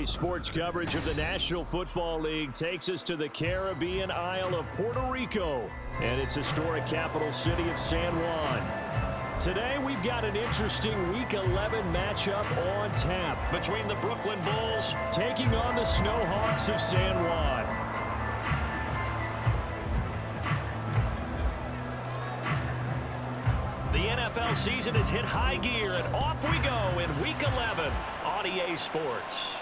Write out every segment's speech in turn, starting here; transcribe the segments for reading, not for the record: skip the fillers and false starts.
Sports coverage of the National Football League takes us to the Caribbean Isle of Puerto Rico and its historic capital city of San Juan. Today, we've got an interesting Week 11 matchup on tap between the Brooklyn Bulls taking on the Snowhawks of San Juan. The NFL season has hit high gear, and off we go in Week 11 on EA Sports.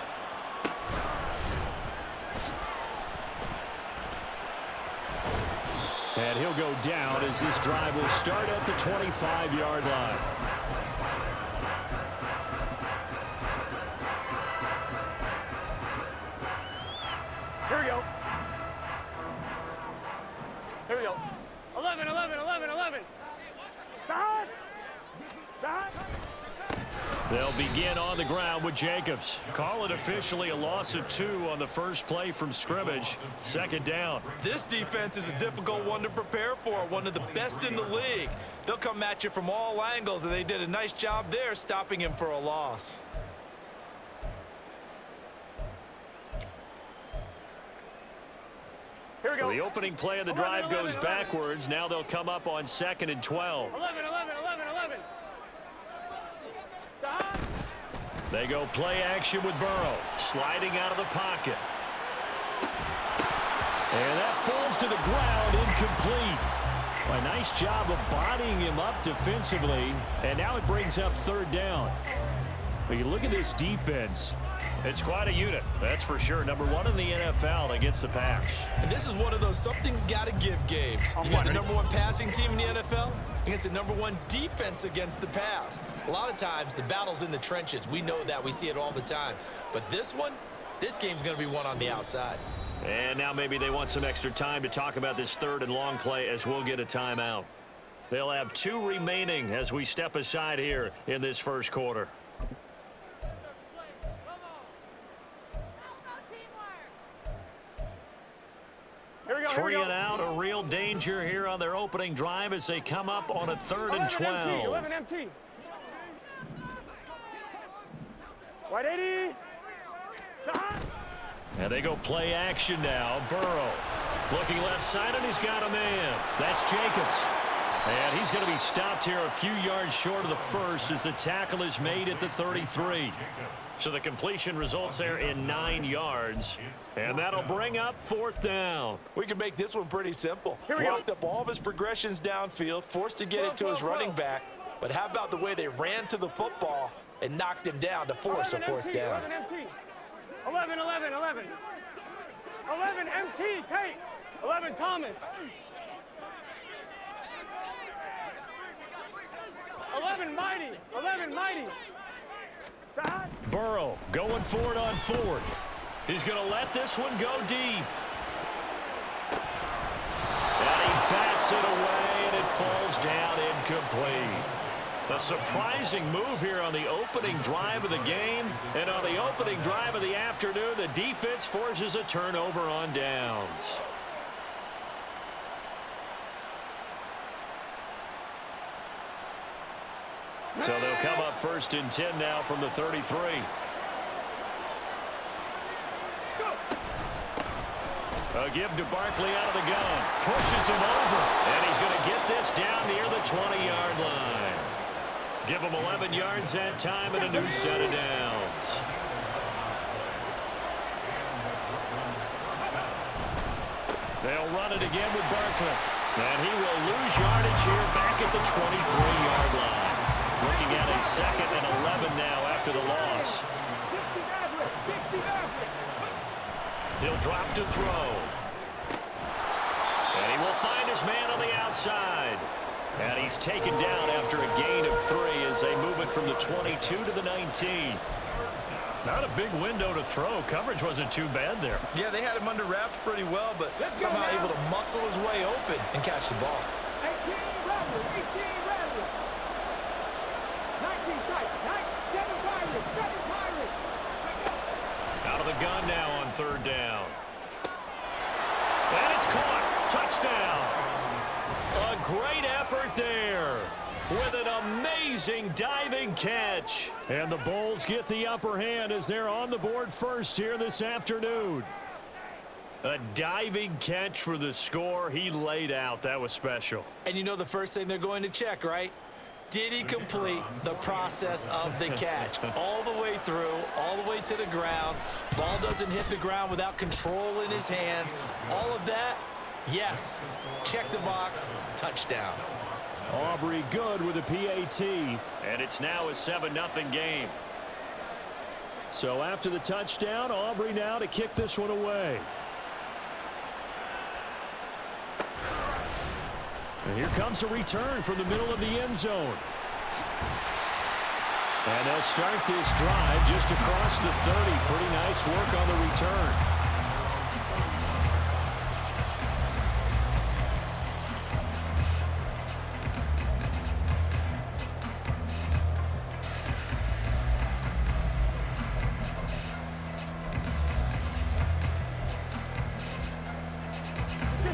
And he'll go down as this drive will start at the 25-yard line. Here we go. Here we go. 11, 11, 11, 11. Stop! Stop! They'll begin on the ground with Jacobs. Call it officially a loss of 2 on the first play from scrimmage. Second down. This defense is a difficult one to prepare for, one of the best in the league. They'll come at you from all angles, and they did a nice job there stopping him for a loss. Here we go. So the opening play of the drive goes backwards. Now they'll come up on 2nd and 12. 11, 11, 11, 11. Stop! They go play action with Burrow, sliding out of the pocket. And that falls to the ground, incomplete. A nice job of bodying him up defensively, and now it brings up 3rd down. But you look at this defense. It's quite a unit, that's for sure. Number 1 in the NFL against the pass. And this is one of those something's got to give games. You got the number 1 passing team in the NFL against the number 1 defense against the pass. A lot of times, the battle's in the trenches. We know that. We see it all the time. But this game's going to be won on the outside. And now maybe they want some extra time to talk about this 3rd and long play as we'll get a timeout. They'll have 2 remaining as we step aside here in this first quarter. Three and out, a real danger here on their opening drive as they come up on a 3rd and 12. 11 MT. White 80. Stop. And they go play action now. Burrow looking left side, and he's got a man. That's Jacobs. And he's going to be stopped here a few yards short of the first as the tackle is made at the 33. So the completion results there in 9 yards. And that'll bring up 4th down. We can make this one pretty simple. Blocked up all of his progressions downfield, forced to get it to his running back. But how about the way they ran to the football and knocked him down to force a 4th down? 11 MT. 11, 11, 11. 11 MT, take. 11 Thomas. 11 Mighty. 11 Mighty. Burrow going for it on 4th. He's going to let this one go deep. And he bats it away, and it falls down incomplete. A surprising move here on the opening drive of the game. And on the opening drive of the afternoon, the defense forces a turnover on downs. So they'll come up 1st and 10 now from the 33. A give to Barkley out of the gun. Pushes him over. And he's going to get this down near the 20-yard line. Give him 11 yards that time and a new set of downs. They'll run it again with Barkley. And he will lose yardage here back at the 23-yard line. Looking at a 2nd and 11 now after the loss. He'll drop to throw. And he will find his man on the outside. And he's taken down after a gain of 3 as they move it from the 22 to the 19. Not a big window to throw. Coverage wasn't too bad there. Yeah, they had him under wraps pretty well, but somehow able to muscle his way open and catch the ball. 18 Bradley, 18 Bradley. 19 tight, 7 Pirates, 7 Pirates. Out of the gun now on 3rd down. And it's caught. Touchdown. A great effort there. with an amazing diving catch. And the Bulls get the upper hand as they're on the board first here this afternoon. A diving catch for the score. He laid out. That was special. And you know the first thing they're going to check, right? Did he complete the process of the catch? All the way through, all the way to the ground. Ball doesn't hit the ground without control in his hands. All of that, yes. Check the box, touchdown. Aubrey good with a PAT. And it's now a 7-0 game. So after the touchdown, Aubrey now to kick this one away. And here comes a return from the middle of the end zone. And they'll start this drive just across the 30. Pretty nice work on the return.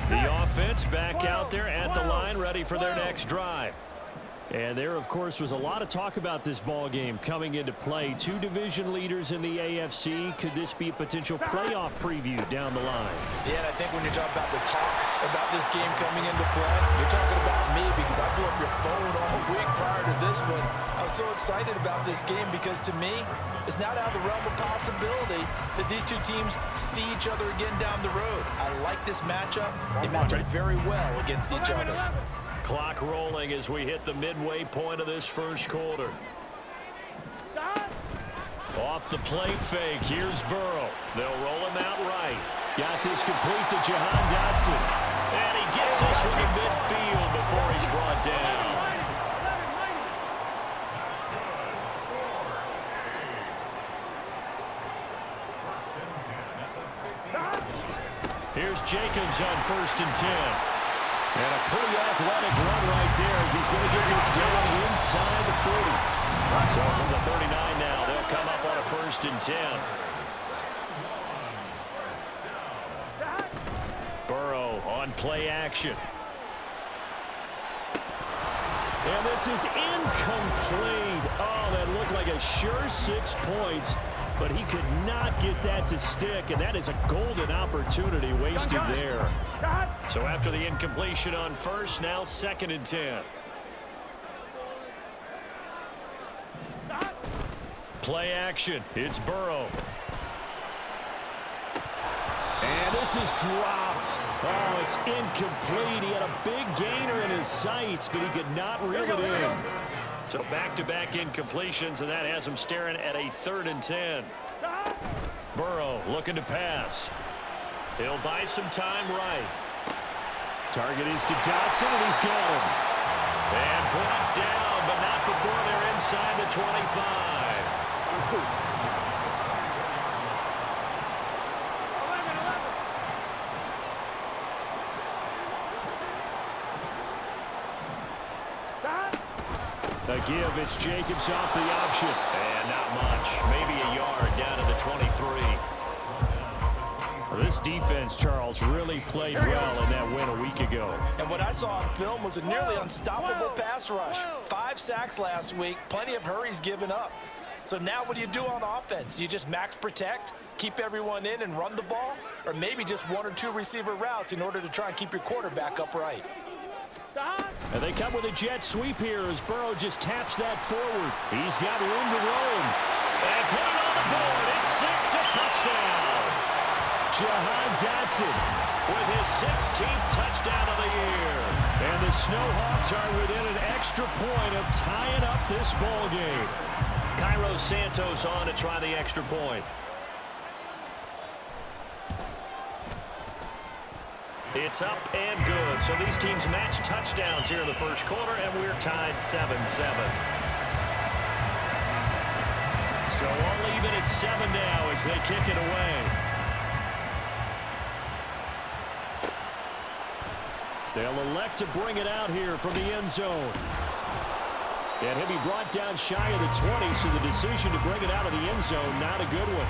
The offense back out there at the line, ready for their next drive. And there, of course, was a lot of talk about this ball game coming into play. Two division leaders in the AFC. Could this be a potential playoff preview down the line? Yeah, and I think when you're talking about the talk about this game coming into play, you're talking about me because I blew up your phone all week prior to this one. I was so excited about this game because, to me, it's not out of the realm of possibility that these two teams see each other again down the road. I like this matchup. They match up very well against each other. Clock rolling as we hit the midway point of this first quarter. Off the play fake, here's Burrow. They'll roll him out right. Got this complete to Juan Dotson. And he gets this one in midfield before he's brought down. Here's Jacobs on 1st and 10. And a pretty athletic run right there as he's going to get this down inside the 40. So from the 39 now, they'll come up on a 1st and 10. Burrow on play action. And this is incomplete. Oh, that looked like a sure 6 points. But he could not get that to stick, and that is a golden opportunity wasted there. So after the incompletion on 1st, now 2nd and 10. Play action. It's Burrow. And this is dropped. Oh, it's incomplete. He had a big gainer in his sights, but he could not reel it in. So back-to-back incompletions, and that has him staring at a 3rd and 10. Burrow looking to pass. He'll buy some time right. Target is to Dotson, and he's got him. And brought down, but not before they're inside the 25. A give, it's Jacobs off the option. And not much, maybe a yard down to the 23. Well, this defense, Charles, really played well in that win a week ago. And what I saw on film was a nearly unstoppable pass rush. 5 sacks last week, plenty of hurries given up. So now what do you do on offense? You just max protect, keep everyone in and run the ball? Or maybe just 1 or 2 receiver routes in order to try and keep your quarterback upright? And they come with a jet sweep here as Burrow just taps that forward. He's got room to roam. And put it on the board. It's 6, a touchdown. Juan Dotson with his 16th touchdown of the year. And the Snowhawks are within an extra point of tying up this ball game. Cairo Santos on to try the extra point. It's up and good. So these teams match touchdowns here in the first quarter, and we're tied 7-7. So only even at 7 now as they kick it away. They'll elect to bring it out here from the end zone. And he'll be brought down shy of the 20, so the decision to bring it out of the end zone, not a good one.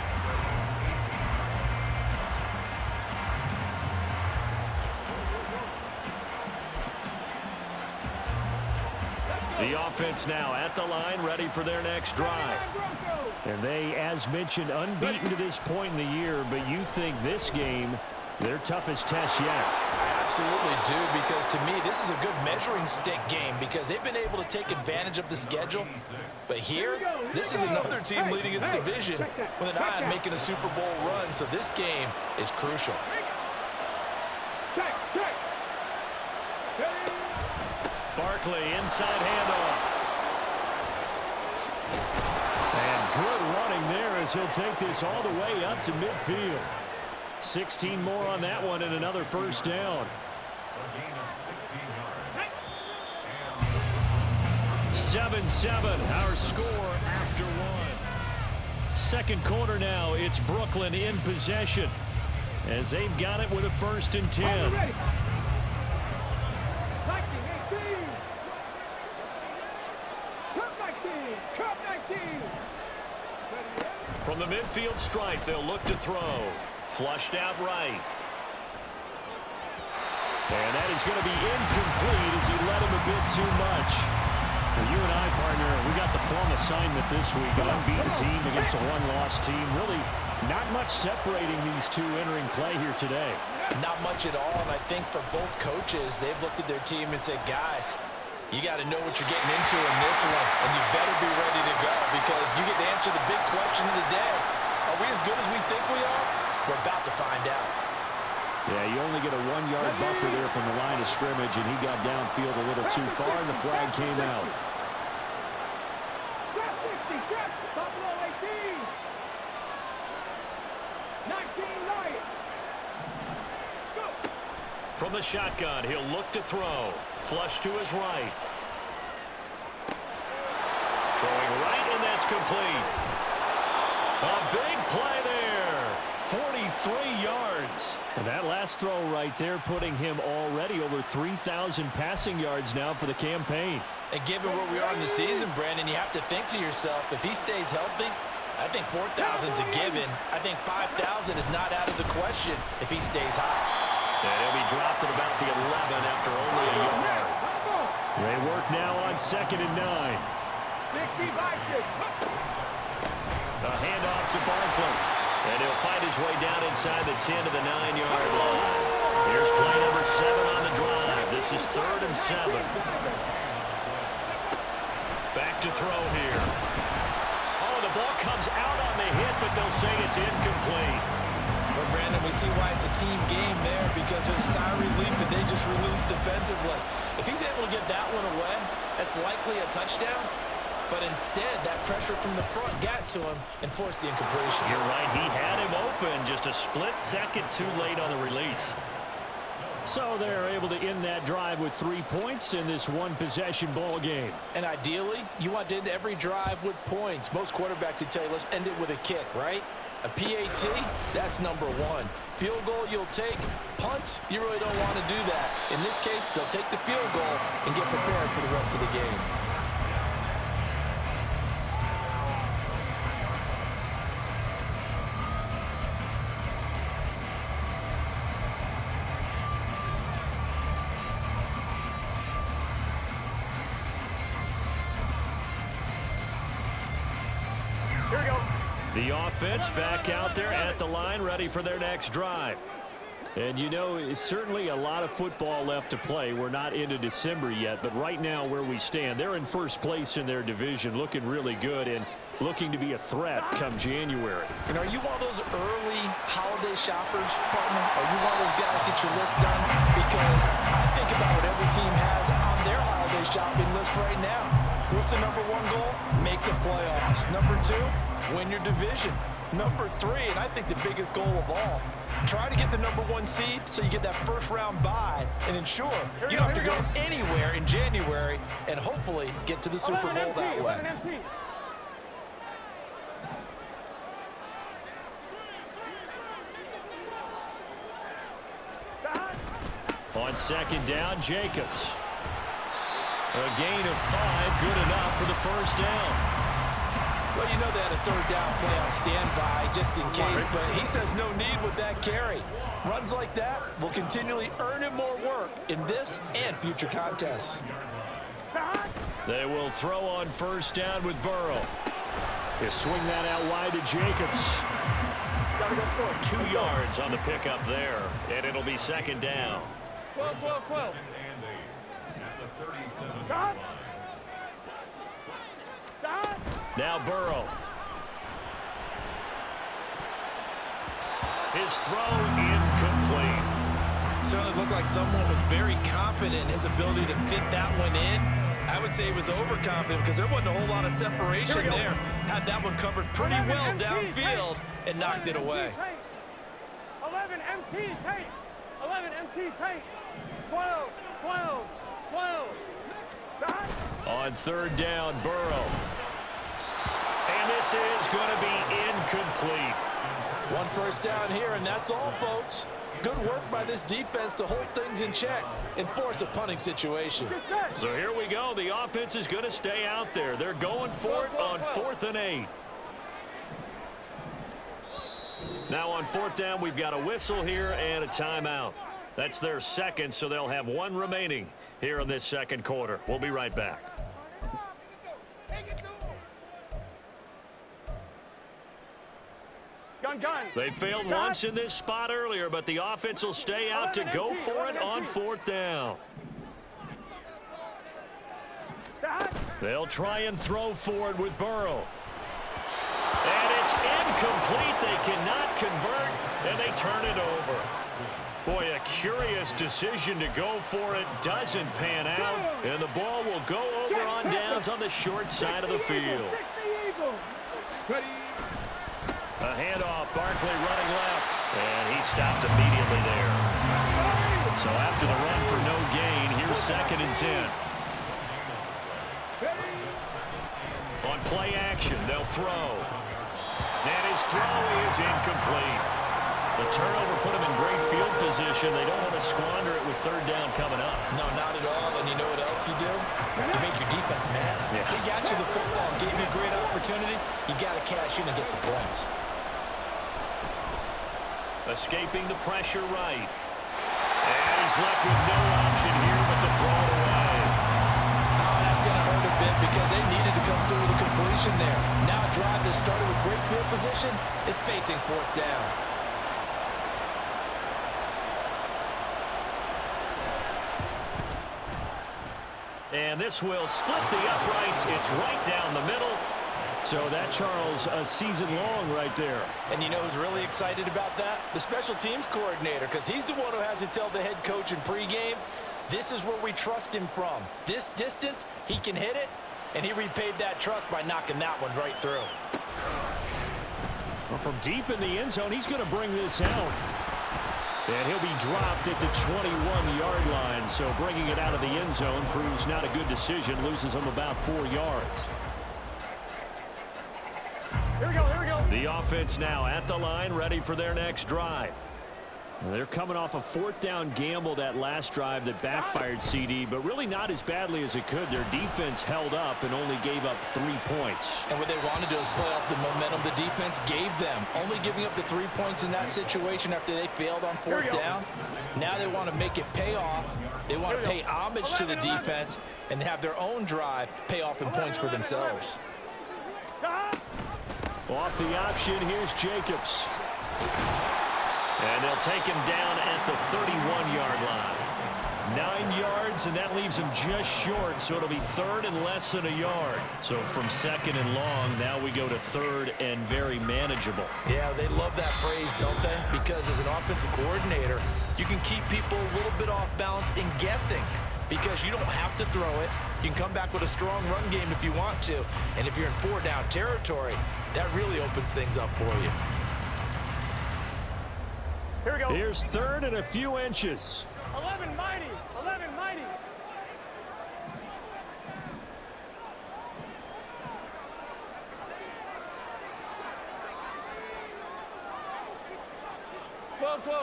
The offense now at the line, ready for their next drive. And they, as mentioned, unbeaten to this point in the year, but you think this game, their toughest test yet? I absolutely do, because to me, this is a good measuring stick game because they've been able to take advantage of the schedule. But here, this is another team leading its division with an eye on making a Super Bowl run, so this game is crucial. Barkley, inside handoff. And good running there as he'll take this all the way up to midfield. 16 more on that one and another first down. 7-7, our score after one. Second quarter now, it's Brooklyn in possession as they've got it with a 1st and 10. From the midfield stripe, they'll look to throw. Flushed out right. And that is going to be incomplete as he led him a bit too much. For you and I, partner, we got the plum assignment this week. An unbeaten team against a one-loss team. Really not much separating these two entering play here today. Not much at all, and I think for both coaches, they've looked at their team and said, guys, you got to know what you're getting into in this one, and you better be ready to go because you get to answer the big question of the day. Are we as good as we think we are? We're about to find out. Yeah, you only get a 1-yard buffer there from the line of scrimmage, and he got downfield a little too far, and the flag came out. From the shotgun, he'll look to throw. Flush to his right. Throwing right, and that's complete. A big play there. 43 yards. And that last throw right there putting him already over 3,000 passing yards now for the campaign. And given where we are in the season, Brandon, you have to think to yourself, if he stays healthy, I think 4,000 is a given. I think 5,000 is not out of the question if he stays high. And he'll be dropped at about the 11 after only a yard. They work now on 2nd and 9. A handoff to Barkley. And he'll find his way down inside the 10 to the 9-yard line. Here's play number 7 on the drive. This is 3rd and 7. Back to throw here. Oh, the ball comes out on the hit, but they'll say it's incomplete. Well, Brandon, we see why it's a team game there because there's a sigh of relief that they just released defensively. If he's able to get that one away, that's likely a touchdown. But instead, that pressure from the front got to him and forced the incompletion. You're right. He had him open. Just a split second too late on the release. So they're able to end that drive with 3 points in this one-possession ball game. And ideally, you want to end every drive with points. Most quarterbacks would tell you, let's end it with a kick, right? A PAT, that's number 1. Field goal you'll take. Punts, you really don't want to do that. In this case, they'll take the field goal and get prepared for the rest of the game. The offense back out there at the line, ready for their next drive. And, you know, it's certainly a lot of football left to play. We're not into December yet, but right now where we stand, they're in first place in their division, looking really good and looking to be a threat come January. And are you one of those early holiday shoppers, partner? Are you one of those guys get your list done? Because I think about what every team has on their holiday shopping list right now. What's the number 1 goal? Make the playoffs. Number 2, win your division. Number 3, and I think the biggest goal of all, try to get the number 1 seed so you get that first-round bye and ensure you don't have to go anywhere in January and hopefully get to the Super Bowl that way. On 2nd down, Jacobs. A gain of 5, good enough for the first down. Well, you know they had a 3rd down play on standby just in case, but he says no need with that carry. Runs like that will continually earn him more work in this and future contests. They will throw on first down with Burrow. They swing that out wide to Jacobs. 2 yards on the pickup there, and it'll be second down. 12. Stop. Now Burrow. His throw incomplete. Certainly looked like someone was very confident in his ability to fit that one in. I would say he was overconfident because there wasn't a whole lot of separation there. Had that one covered pretty well downfield and knocked it away. 11 MT tape. 11 MT tape. 12. Stop. On third down, Burrow. And this is going to be incomplete. One first down here, and that's all, folks. Good work by this defense to hold things in check and force a punting situation. So here we go. The offense is going to stay out there. They're going for it on 4th and 8. Now on 4th down, we've got a whistle here and a timeout. That's their second, so they'll have one remaining here in this second quarter. We'll be right back. Gun. They failed once in this spot earlier, but the offense will stay out to go for it on 4th down. They'll try and throw forward with Burrow. And it's incomplete. They cannot convert, and they turn it over. Boy, a curious decision to go for it. Doesn't pan out, and the ball will go over on downs on the short side of the field. A handoff, Barkley running left, and he stopped immediately there. So after the run for no gain, here's 2nd and 10. On play action, they'll throw. And his throw is incomplete. The turnover put him in great field position. They don't want to squander it with 3rd down coming up. No, not at all. And you know what else you do? You make your defense mad. Yeah. They got you the football, gave you a great opportunity. You got to cash in and get some points. Escaping the pressure right. And he's left with no option here but to throw it away. Oh, that's going to hurt a bit because they needed to come through with a completion there. Now a drive that started with great field position is facing 4th down. And this will split the uprights. It's right down the middle. So that, Charles, a season long right there. And you know who's really excited about that? The special teams coordinator, because he's the one who has to tell the head coach in pregame, this is where we trust him from. This distance, he can hit it, and he repaid that trust by knocking that one right through. Well, from deep in the end zone, he's going to bring this out. And he'll be dropped at the 21-yard line. So bringing it out of the end zone proves not a good decision. Loses him about 4 yards. Here we go. The offense now at the line, ready for their next drive. They're coming off a 4th down gamble that last drive that backfired, CD, but really not as badly as it could. Their defense held up and only gave up 3 points. And what they want to do is play off the momentum the defense gave them. Only giving up the 3 points in that situation after they failed on 4th down. Now they want to make it pay off. They want to pay homage to the defense and have their own drive pay off in points for themselves. Off the option, here's Jacobs. And they'll take him down at the 31-yard line. 9 yards, and that leaves him just short, so it'll be 3rd and less than a yard. So from 2nd and long, now we go to 3rd and very manageable. Yeah, they love that phrase, don't they? Because as an offensive coordinator, you can keep people a little bit off balance in guessing. Because you don't have to throw it. You can come back with a strong run game if you want to. And if you're in 4-down territory, that really opens things up for you. Here we go. Here's 3rd and a few inches. 11 mighty. 11 mighty.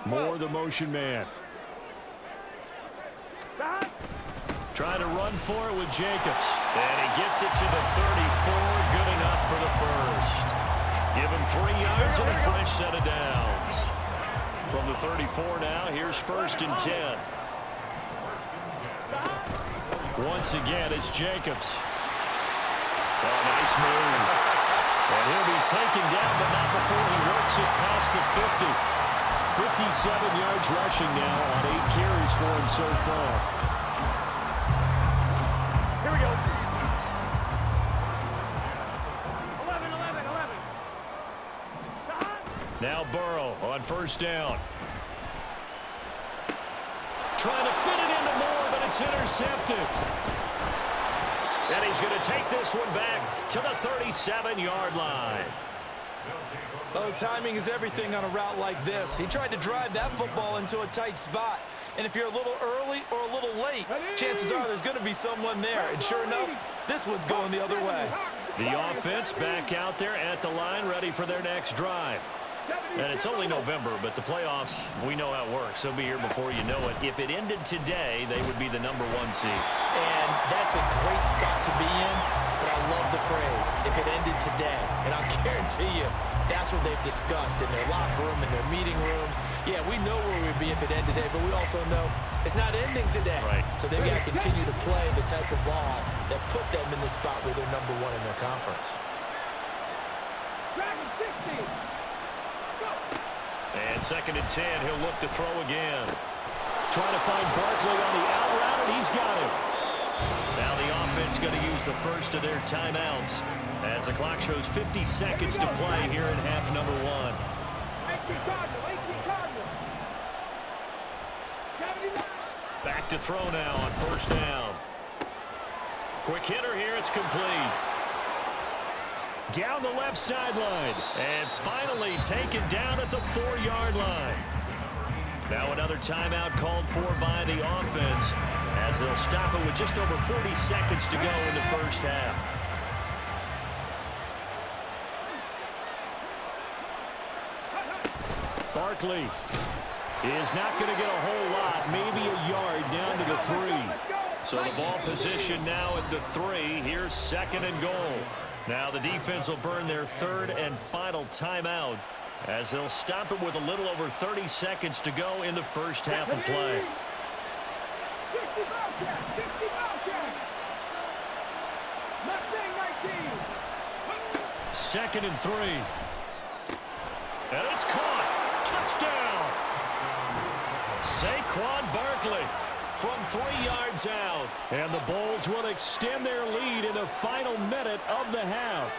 More the motion man. Trying to run for it with Jacobs. And he gets it to the 34. Good enough for the first. Give him 3 yards and a fresh set of downs. From the 34 now, here's 1st and 10. Once again, it's Jacobs. Nice move. And he'll be taken down, but not before he works it past the 50. 57 yards rushing now on 8 carries for him so far. Here we go. 11. Now Burrow on first down. Trying to fit it into Moore, but it's intercepted. And he's going to take this one back to the 37-yard line. Oh, timing is everything on a route like this. He tried to drive that football into a tight spot. And if you're a little early or a little late, chances are there's going to be someone there. And sure enough, this one's going the other way. The offense back out there at the line, ready for their next drive. And it's only November, but the playoffs, we know how it works. They'll be here before you know it. If it ended today, they would be the #1 seed. And that's a great spot to be in, but I love the phrase, if it ended today. And I'll guarantee you, that's what they've discussed in their locker room, in their meeting rooms. Yeah, we know where we'd be if it ended today, but we also know it's not ending today. Right. So they've got to continue to play the type of ball that put them in the spot where they're #1 in their conference. And 2nd and 10, he'll look to throw again. Trying to find Barkley on the out route, and he's got him. Now the offense going to use the first of their timeouts as the clock shows 50 seconds to play here in half number 1. Back to throw now on first down. Quick hitter here, it's complete. Down the left sideline, and finally taken down at the 4-yard line. Now another timeout called for by the offense as they'll stop it with just over 40 seconds to go in the first half. Barkley is not going to get a whole lot, maybe a yard down to the 3. So the ball position now at the 3. Here's 2nd and goal. Now the defense will burn their 3rd and final timeout as they'll stop it with a little over 30 seconds to go in the first half of play. 2nd and 3. And it's caught. Touchdown. Saquon Barkley from 3 yards out. And the Bulls will extend their lead in the final minute of the half.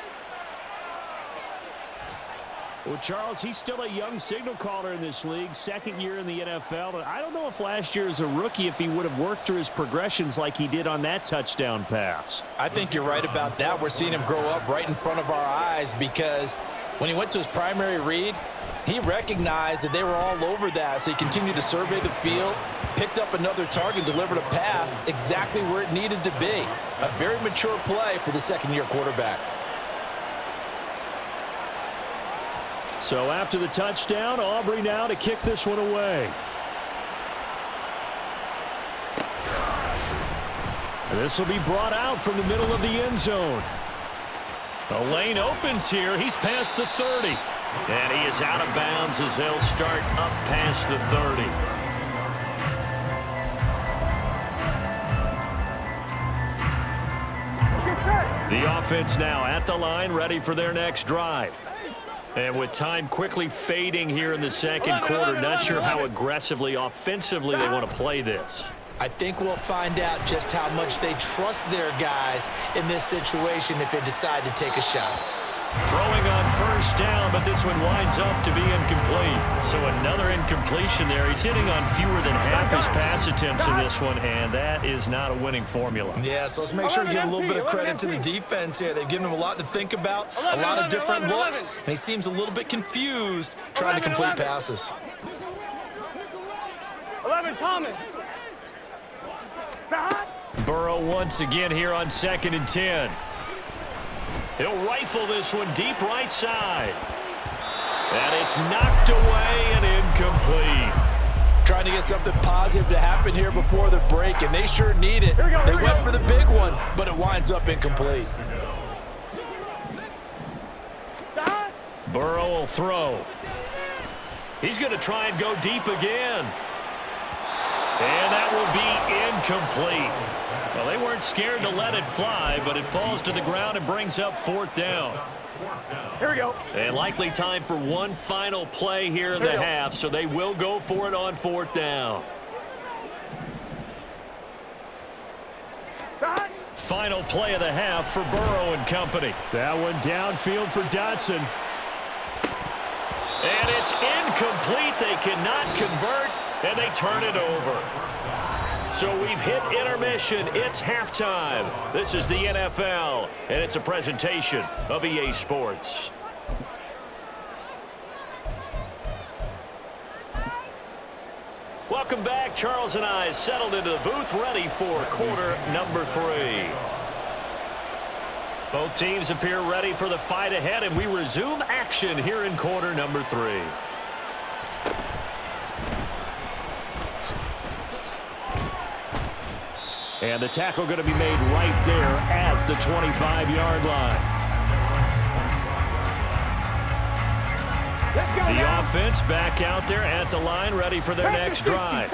Well, Charles, he's still a young signal caller in this league, 2nd year in the NFL. And I don't know if last year as a rookie, if he would have worked through his progressions like he did on that touchdown pass. I think you're right about that. We're seeing him grow up right in front of our eyes because when he went to his primary read, he recognized that they were all over that. So he continued to survey the field, picked up another target, delivered a pass exactly where it needed to be. A very mature play for the 2nd-year quarterback. So after the touchdown, Aubrey now to kick this one away. This will be brought out from the middle of the end zone. The lane opens here. He's past the 30. And he is out of bounds as they'll start up past the 30. The offense now at the line, ready for their next drive. And with time quickly fading here in the 2nd quarter, not sure how aggressively, offensively they want to play this. I think we'll find out just how much they trust their guys in this situation if they decide to take a shot. Throwing on first down, but this one winds up to be incomplete. So another incompletion there. He's hitting on fewer than half his pass attempts in this one, and that is not a winning formula. Yeah, so let's make sure we give a little bit of credit to the defense here. They've given him a lot to think about, a lot of different looks, and he seems a little bit confused trying to complete passes. 11, Thomas. Burrow once again here on 2nd and 10. He'll rifle this one deep right side. And it's knocked away and incomplete. Trying to get something positive to happen here before the break, and they sure need it. They went for the big one, but it winds up incomplete. Burrow will throw. He's going to try and go deep again. And that will be incomplete. Well, they weren't scared to let it fly, but it falls to the ground and brings up 4th down. Here we go. And likely time for one final play here in the half, so they will go for it on 4th down. Final play of the half for Burrow and company. That one downfield for Dotson. And it's incomplete. They cannot convert, and they turn it over. So we've hit intermission. It's halftime. This is the NFL, and it's a presentation of EA Sports. Welcome back. Charles and I settled into the booth, ready for quarter number 3. Both teams appear ready for the fight ahead, and we resume action here in quarter number 3. And the tackle going to be made right there at the 25-yard line. The offense back out there at the line, ready for their next drive.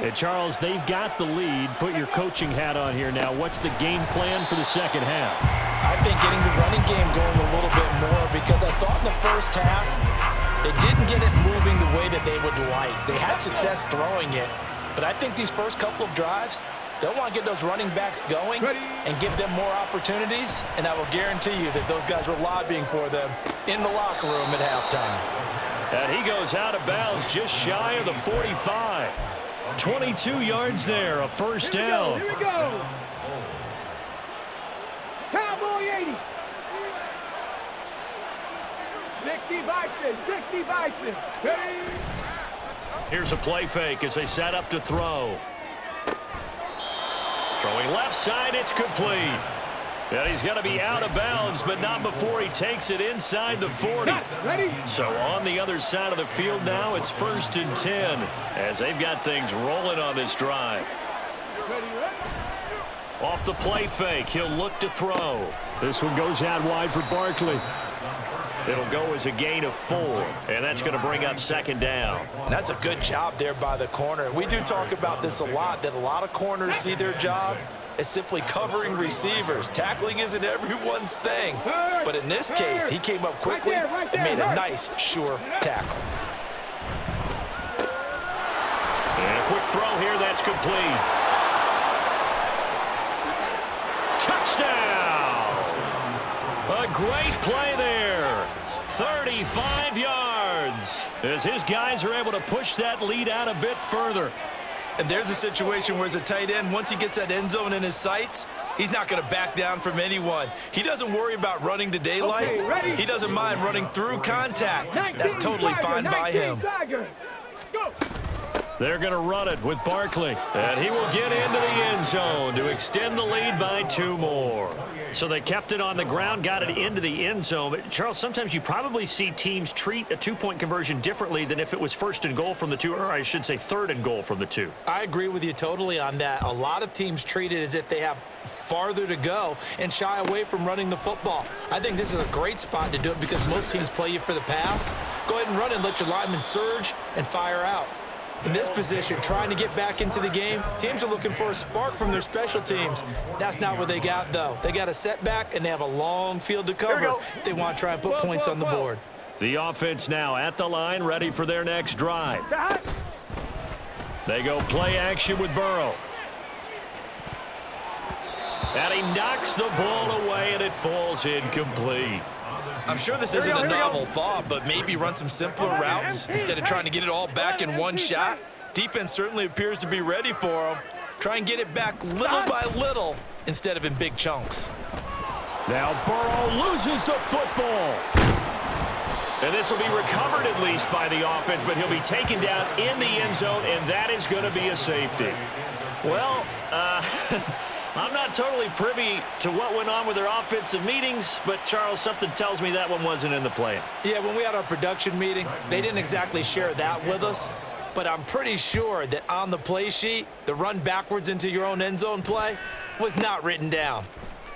And Charles, they've got the lead. Put your coaching hat on here now. What's the game plan for the second half? I think getting the running game going a little bit more, because I thought in the first half they didn't get it moving the way that they would like. They had success throwing it, but I think these first couple of drives, they'll want to get those running backs going and give them more opportunities, and I will guarantee you that those guys were lobbying for them in the locker room at halftime. And he goes out of bounds just shy of the 45. 22 yards there, a first down. Here we go. Cowboy 80. 60 Bison, 60 Bison. Here's a play fake as they set up to throw. Throwing left side, it's complete. And he's going to be out of bounds, but not before he takes it inside the 40. So on the other side of the field now, it's 1st and 10 as they've got things rolling on this drive. Off the play fake, he'll look to throw. This one goes out wide for Barkley. It'll go as a gain of 4, and that's going to bring up 2nd down. That's a good job there by the corner. We do talk about this a lot, that a lot of corners see their job as simply covering receivers. Tackling isn't everyone's thing, but in this case, he came up quickly and made a nice, sure tackle. And a quick throw here, that's complete. Touchdown! A great play there. 35 yards as his guys are able to push that lead out a bit further. And there's a situation where as a tight end, once he gets that end zone in his sights, he's not going to back down from anyone. He doesn't worry about running to daylight. He doesn't mind running through contact. That's totally fine by him. They're going to run it with Barkley, and he will get into the end zone to extend the lead by 2 more. So they kept it on the ground, got it into the end zone. But Charles, sometimes you probably see teams treat a 2-point conversion differently than if it was 1st and goal from the 2, or I should say 3rd and goal from the 2. I agree with you totally on that. A lot of teams treat it as if they have farther to go and shy away from running the football. I think this is a great spot to do it because most teams play you for the pass. Go ahead and run and let your linemen surge and fire out. In this position, trying to get back into the game, teams are looking for a spark from their special teams. That's not what they got, though. They got a setback, and they have a long field to cover if they want to try and put points on the board. The offense now at the line, ready for their next drive. They go play action with Burrow. And he knocks the ball away, and it falls incomplete. I'm sure this isn't a novel thought, but maybe run some simpler routes instead of trying to get it all back in one shot. Defense certainly appears to be ready for him. Try and get it back little by little instead of in big chunks. Now Burrow loses the football. And this will be recovered at least by the offense, but he'll be taken down in the end zone, and that is going to be a safety. Well, I'm not totally privy to what went on with their offensive meetings, but, Charles, something tells me that one wasn't in the plan. Yeah, when we had our production meeting, they didn't exactly share that with us, but I'm pretty sure that on the play sheet, the run backwards into your own end zone play was not written down.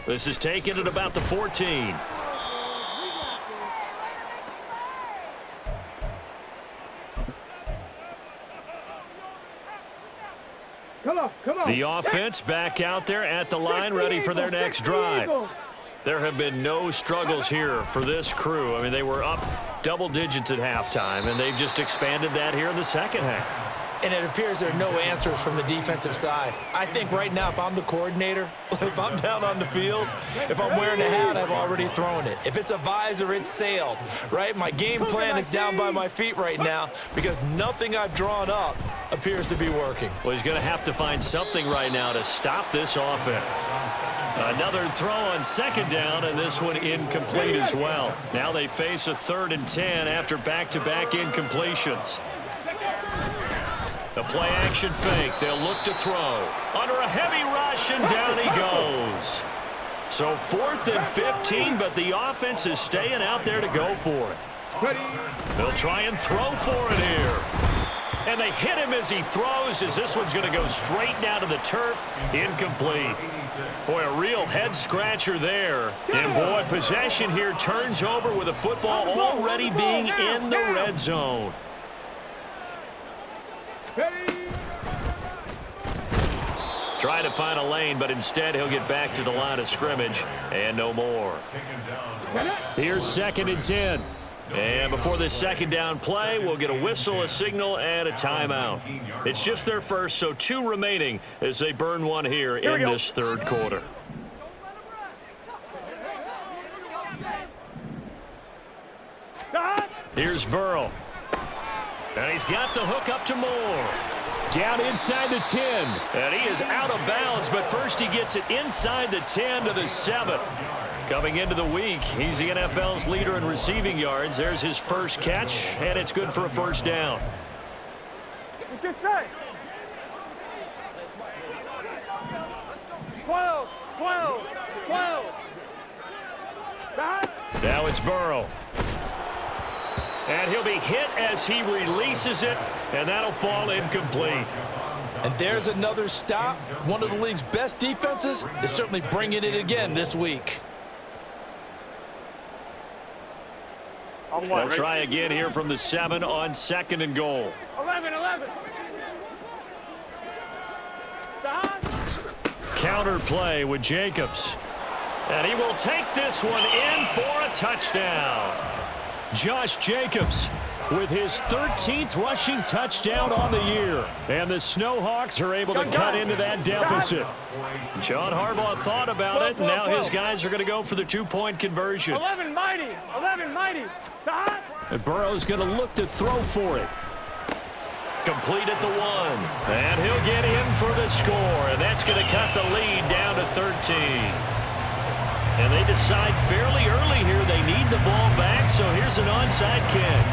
This is taken at about the 14. Come on. The offense back out there at the line, ready for their next drive. There have been no struggles here for this crew. I mean, they were up double digits at halftime, and they've just expanded that here in the second half. And it appears there are no answers from the defensive side. I think right now, if I'm the coordinator, if I'm down on the field, if I'm wearing a hat, I've already thrown it. If it's a visor, it's sailed, right? My game plan is down by my feet right now because nothing I've drawn up appears to be working. Well, he's going to have to find something right now to stop this offense. Another throw on second down, and this one incomplete as well. Now they face a 3rd and 10 after back-to-back incompletions. The play action fake. They'll look to throw. Under a heavy rush, and down he goes. So 4th and 15, but the offense is staying out there to go for it. They'll try and throw for it here. And they hit him as he throws, as this one's going to go straight down to the turf. Incomplete. Boy, a real head-scratcher there. And, boy, possession here turns over with the football already being in the red zone. Trying to find a lane, but instead he'll get back to the line of scrimmage and no more. Here's 2nd and 10. And before this second down play, we'll get a whistle, a signal, and a timeout. It's just their first, so 2 remaining as they burn one here in this 3rd quarter. Here's Burrow. And he's got the hook up to Moore. Down inside the 10. And he is out of bounds, but first he gets it inside the 10 to the 7. Coming into the week, he's the NFL's leader in receiving yards. There's his first catch, and it's good for a first down. Let's get set. 12. Now it's Burrow. And he'll be hit as he releases it, and that'll fall incomplete. And there's another stop. One of the league's best defenses is certainly bringing it again this week. They'll try again here from the 7 on 2nd and goal. 11. Counter play with Jacobs. And he will take this one in for a touchdown. Josh Jacobs with his 13th rushing touchdown on the year. And the Snowhawks are able to cut into that deficit. John Harbaugh thought about it, and now his guys are going to go for the 2-point conversion. 11 mighty. And Burrow's going to look to throw for it. Complete at the 1. And he'll get in for the score, and that's going to cut the lead down to 13. And they decide fairly early here they need the ball back, so here's an onside kick.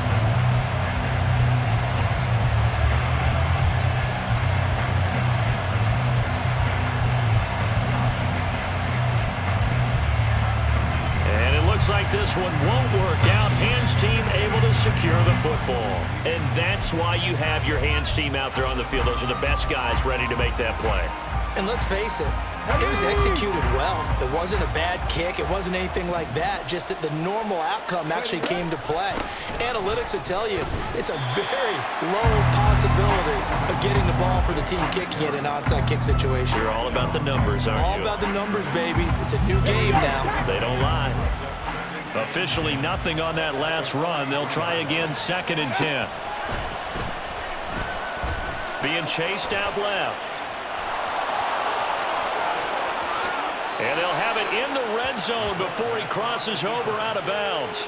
And it looks like this one won't work out. Hands team able to secure the football. And that's why you have your hands team out there on the field. Those are the best guys ready to make that play. And let's face it, it was executed well. It wasn't a bad kick. It wasn't anything like that. Just that the normal outcome actually came to play. Analytics will tell you it's a very low possibility of getting the ball for the team kicking it in an onside kick situation. You're all about the numbers, aren't you? All about the numbers, baby. It's a new game now. They don't lie. Officially nothing on that last run. They'll try again 2nd and 10. Being chased out left. And they'll have it in the red zone before he crosses over out of bounds.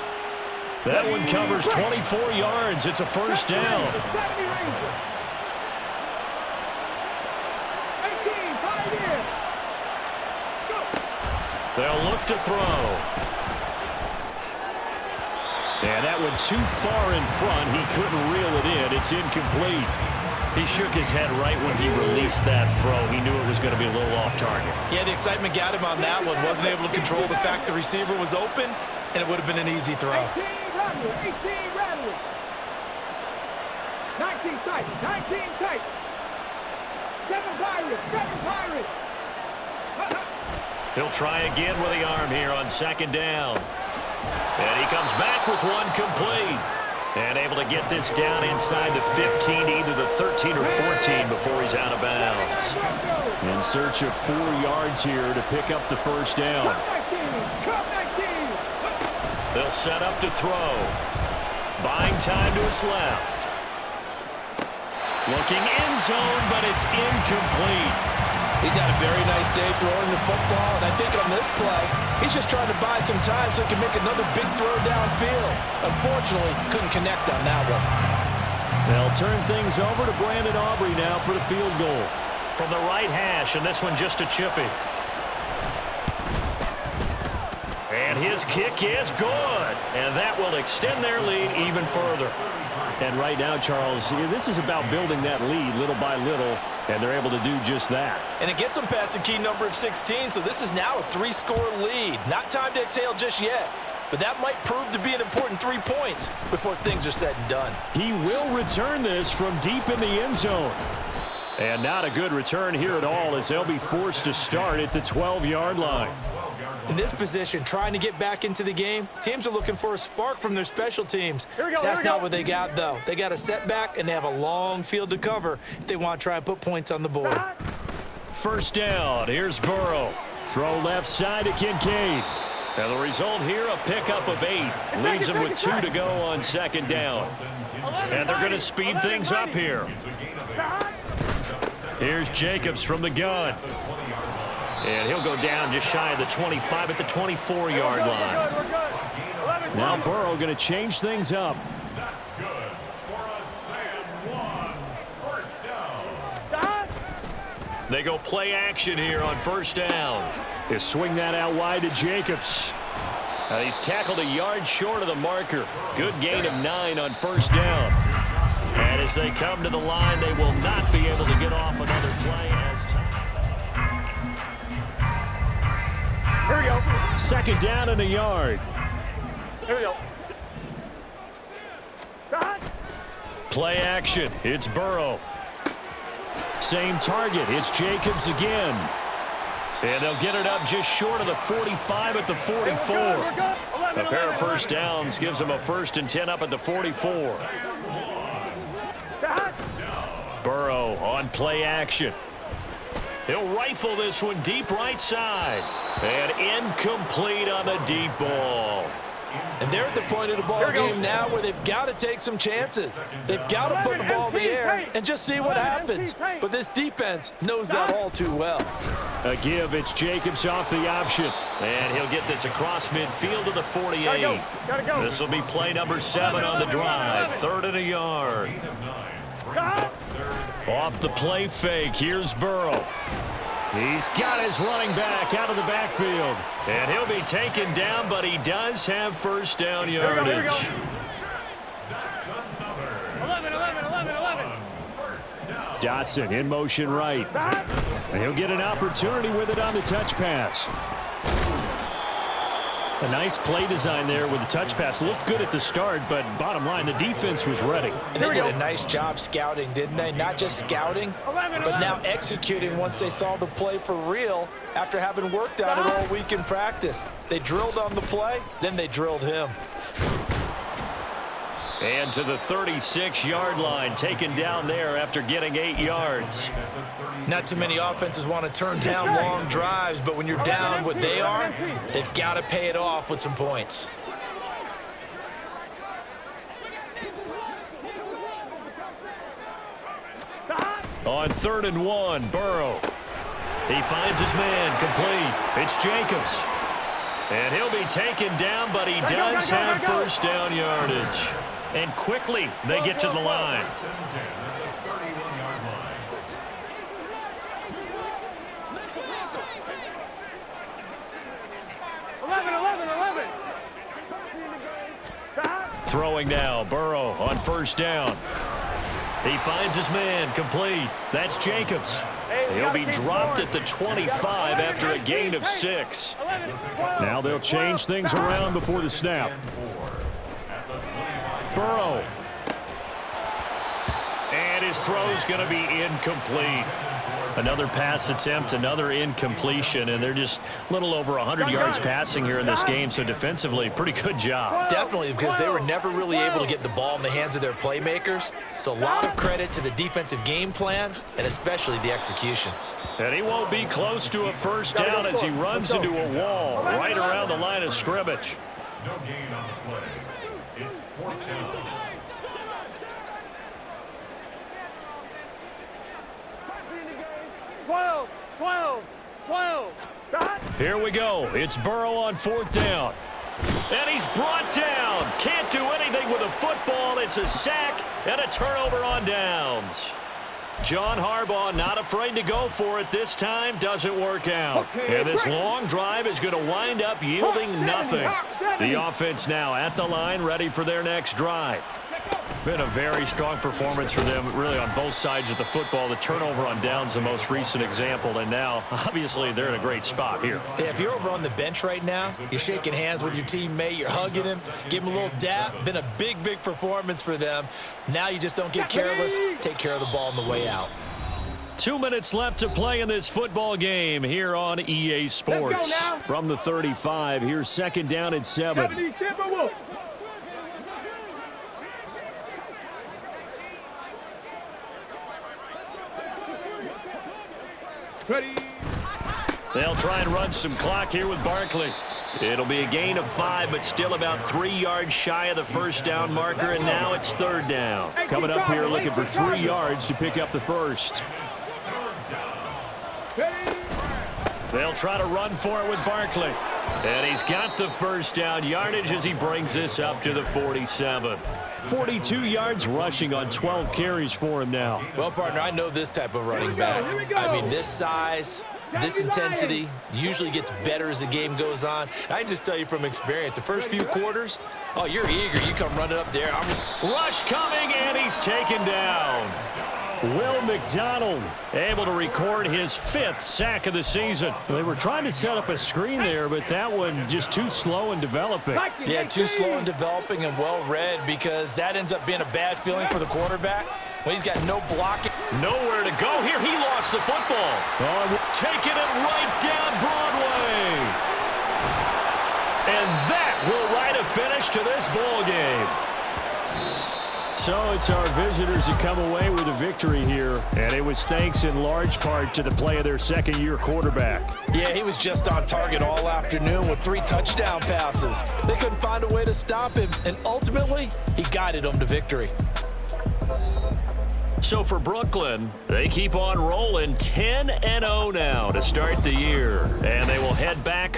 That one covers 24 yards. It's a first down. They'll look to throw. And that one too far in front. He couldn't reel it in. It's incomplete. He shook his head right when he released that throw. He knew it was going to be a little off target. Yeah, the excitement got him on that one. Wasn't able to control the fact the receiver was open, and it would have been an easy throw. 18 rattle. 19 tight. 7 Pirates. He'll try again with the arm here on 2nd down. And he comes back with one complete. And able to get this down inside the 15, either the 13 or 14 before he's out of bounds. In search of 4 yards here to pick up the first down. They'll set up to throw. Buying time to his left. Looking end zone, but it's incomplete. He's had a very nice day throwing the football, and I think on this play, he's just trying to buy some time so he can make another big throw downfield. Unfortunately, couldn't connect on that one. They'll turn things over to Brandon Aubrey now for the field goal. From the right hash, and this one just a chippy. And his kick is good. And that will extend their lead even further. And right now, Charles, this is about building that lead little by little, and they're able to do just that. And it gets them past the key number of 16, so this is now a 3-score lead. Not time to exhale just yet, but that might prove to be an important 3 points before things are said and done. He will return this from deep in the end zone. And not a good return here at all, as they'll be forced to start at the 12-yard line. In this position, trying to get back into the game, teams are looking for a spark from their special teams. That's not what they got, though. They got a setback, and they have a long field to cover if they want to try and put points on the board. First down. Here's Burrow. Throw left side to Kincaid. And the result here, a pickup of 8. Leaves them with 2 to go on second down. And they're going to speed things up here. Here's Jacobs from the gun. And he'll go down just shy of the 25 at the 24-yard line. Now Burrow going to change things up. That's good for a second 1. First down. They go play action here on first down. They swing that out wide to Jacobs. He's tackled a yard short of the marker. Good gain of 9 on first down. And as they come to the line, they will not be able to get off another play as time. Here we go. Second down and a yard. Here we go. Play action. It's Burrow. Same target. It's Jacobs again. And they'll get it up just short of the 45 at the 44. A pair of first downs gives them a 1st and 10 up at the 44. Burrow on play action. He'll rifle this one deep right side. And incomplete on the deep ball. And they're at the point of the ball game now where they've got to take some chances. They've got to put the ball in the air and just see what happens. But this defense knows that all too well. A give, it's Jacobs off the option. And he'll get this across midfield to the 48. This will be play number 7 on the drive. 3rd and a yard. Off the play fake, here's Burrow. He's got his running back out of the backfield. And he'll be taken down, but he does have first down yardage. 11. Dotson in motion right. And he'll get an opportunity with it on the touch pass. A nice play design there with the touch pass. Looked good at the start, but bottom line, the defense was ready. And they did a nice job scouting, didn't they? Not just scouting, but now executing once they saw the play for real after having worked on it all week in practice. They drilled on the play, then they drilled him. And to the 36-yard line, taken down there after getting 8 yards. Not too many offenses want to turn down long drives, but when you're down what they are, they've got to pay it off with some points. On 3rd and 1, Burrow. He finds his man, complete. It's Jacobs. And he'll be taken down, but he does have first down yardage. And quickly, they get to the line. Throwing now, Burrow on first down. He finds his man, complete. That's Jacobs. He'll be dropped at the 25 after a gain of 6. Now they'll change things around before the snap. Burrow. And his throw's going to be incomplete. Another pass attempt, another incompletion, and they're just a little over 100 yards passing here in this game, so defensively, pretty good job. Definitely, because they were never really able to get the ball in the hands of their playmakers. So a lot of credit to the defensive game plan and especially the execution. And he won't be close to a first down as he runs into a wall right around the line of scrimmage. No gain on the play. It's 4th down. Here we go. It's Burrow on 4th down. And he's brought down. Can't do anything with a football. It's a sack and a turnover on downs. John Harbaugh not afraid to go for it this time. Doesn't work out. And this long drive is going to wind up yielding nothing. The offense now at the line, ready for their next drive. Been a very strong performance for them, really, on both sides of the football. The turnover on downs, the most recent example, and now, obviously, they're in a great spot here. Yeah, if you're over on the bench right now, you're shaking hands with your teammate, you're hugging him, give him a little dap. Been a big, big performance for them. Now you just don't get careless. Take care of the ball on the way out. 2 minutes left to play in this football game here on EA Sports. From the 35, here's 2nd down and 7. They'll try and run some clock here with Barkley. It'll be a gain of 5, but still about 3 yards shy of the first down marker, and now it's 3rd down. Coming up here looking for 3 yards to pick up the first. They'll try to run for it with Barkley. And he's got the first down yardage as he brings this up to the 47. 42 yards rushing on 12 carries for him now. Well, partner, I know this type of running back. I mean, this size, this intensity usually gets better as the game goes on. I can just tell you from experience, the first few quarters, oh, you're eager. You come running up there. Rush coming, and he's taken down. Will McDonald able to record his 5th sack of the season. They were trying to set up a screen there, but that one just too slow in developing. Yeah, too slow in developing and well read, because that ends up being a bad feeling for the quarterback when he's got no blocking. Nowhere to go here. He lost the football. Taking it right down Broadway. And that will write a finish to this ball game. So it's our visitors that come away with a victory here, and it was thanks in large part to the play of their 2nd-year quarterback. Yeah, he was just on target all afternoon with 3 touchdown passes. They couldn't find a way to stop him, and ultimately, he guided them to victory. So for Brooklyn, they keep on rolling 10-0 now to start the year, and they will head back home.